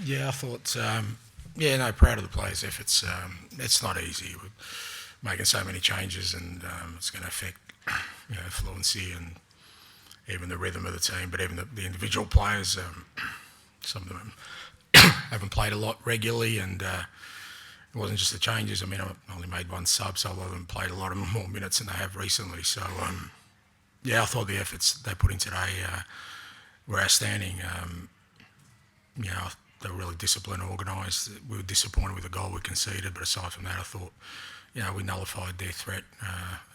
Yeah, I thought, proud of the players' efforts. It's not easy. We're making so many changes, and it's going to affect, fluency and even the rhythm of the team. But even the individual players, some of them haven't played a lot regularly, and it wasn't just the changes. I mean, I only made one sub, so a lot of them played a lot of more minutes than they have recently. So, I thought the efforts they put in today were outstanding. They were really disciplined, organised. We were disappointed with the goal we conceded, but aside from that, I thought, we nullified their threat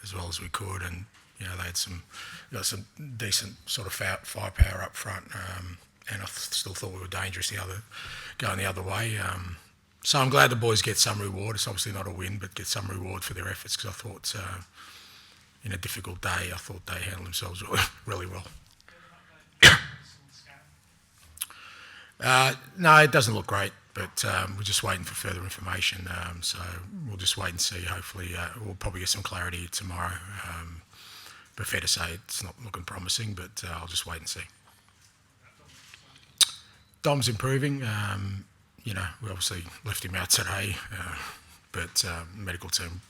as well as we could, and they had some decent sort of firepower up front, and I still thought we were dangerous going the other way. So I'm glad the boys get some reward. It's obviously not a win, but get some reward for their efforts, because I thought in a difficult day, I thought they handled themselves really, really well. No, it doesn't look great, but we're just waiting for further information. So we'll just wait and see. Hopefully, we'll probably get some clarity tomorrow. But fair to say, it's not looking promising, but I'll just wait and see. Dom's improving. We obviously left him out today, but medical team,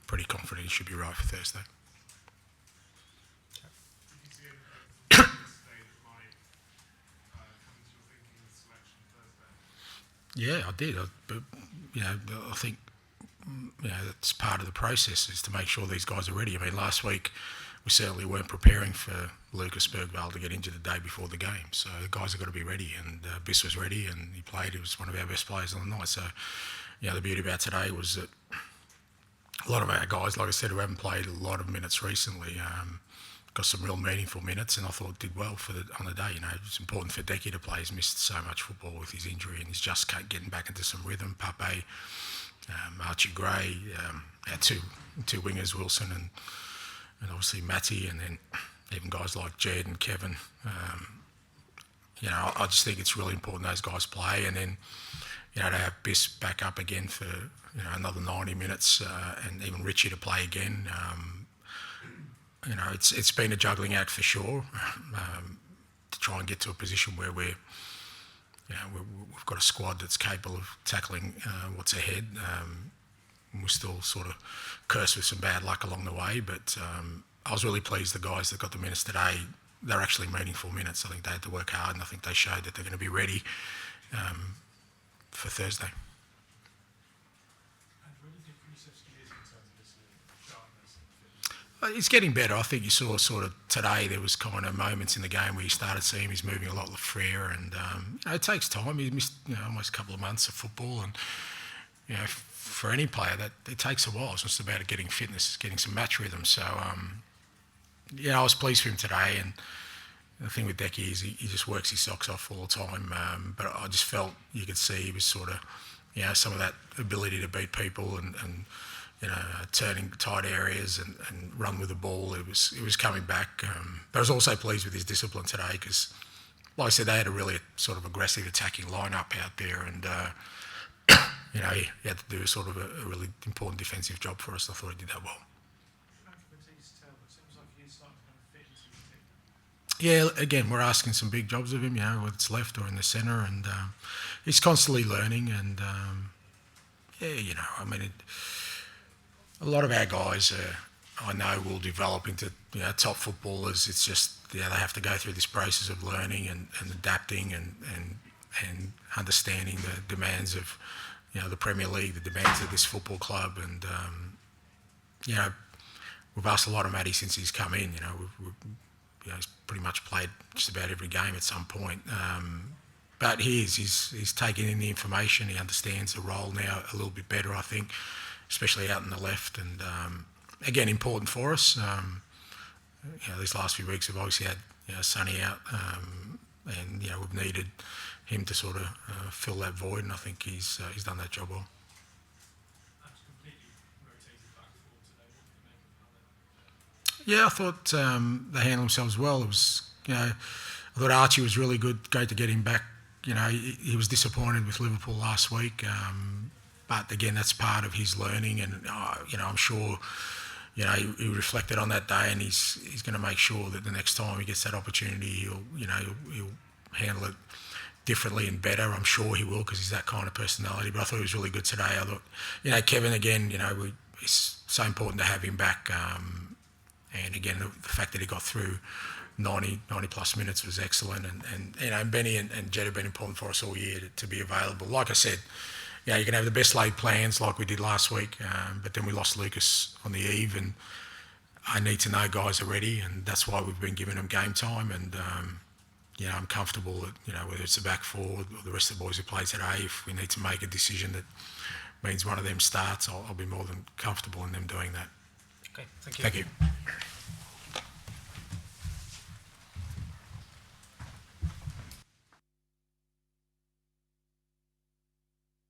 pretty confident he should be right for Thursday. Yeah, I did. But I think that's part of the process, is to make sure these guys are ready. I mean, last week we certainly weren't preparing for Lucas Bergvall to get injured the day before the game. So the guys have got to be ready, and Biss was ready, and he played. He was one of our best players on the night. So, the beauty about today was that a lot of our guys, like I said, who haven't played a lot of minutes recently, got some real meaningful minutes, and I thought did well on the day. It's important for Decky to play. He's missed so much football with his injury, and he's just getting back into some rhythm. Pape, Archie Gray, our two wingers, Wilson and obviously Matty, and then even guys like Jed and Kevin. I just think it's really important those guys play, and then to have Biss back up again for another 90 minutes, and even Richie to play again. It's been a juggling act for sure, to try and get to a position where we've got a squad that's capable of tackling what's ahead. We're still sort of cursed with some bad luck along the way, but I was really pleased the guys that got the minutes today, they're actually meaningful minutes. I think they had to work hard, and I think they showed that they're going to be ready for Thursday. He's getting better. I think you saw sort of today there was kind of moments in the game where you started seeing he's moving a lot freer, and it takes time. He missed almost a couple of months of football, and for any player that it takes a while. It's just about getting fitness, getting some match rhythm. So I was pleased for him today, and the thing with Decky is he just works his socks off all the time. But I just felt you could see he was sort of some of that ability to beat people and turning tight areas and run with the ball. It was coming back. But I was also pleased with his discipline today, because, like I said, they had a really sort of aggressive attacking lineup out there, and he had to do sort of a really important defensive job for us. I thought he did that well. Yeah, again, we're asking some big jobs of him, whether it's left or in the centre, and he's constantly learning, and a lot of our guys, I know, will develop into top footballers. It's just they have to go through this process of learning and adapting and understanding the demands of the Premier League, the demands of this football club, and we've asked a lot of Matty since he's come in. He's pretty much played just about every game at some point. But he's taken in the information. He understands the role now a little bit better, I think, especially out in the left. And again, important for us. These last few weeks have obviously had Sonny out, and we've needed him to sort of fill that void, and I think he's done that job well. Yeah, I thought they handled themselves well. It was, I thought Archie was really good. Great to get him back. He was disappointed with Liverpool last week, but again, that's part of his learning, and I'm sure, he reflected on that day, and he's going to make sure that the next time he gets that opportunity, he'll handle it differently and better. I'm sure he will because he's that kind of personality. But I thought he was really good today. I thought, Kevin again. It's so important to have him back. And again, the fact that he got through 90 plus minutes was excellent. And Benny and Jed have been important for us all year to be available. Like I said, you can have the best laid plans like we did last week, but then we lost Lucas on the eve, and I need to know guys are ready, and that's why we've been giving them game time. And I'm comfortable that whether it's the back four or the rest of the boys who play today, if we need to make a decision that means one of them starts, I'll be more than comfortable in them doing that. Okay, thank you. Thank you.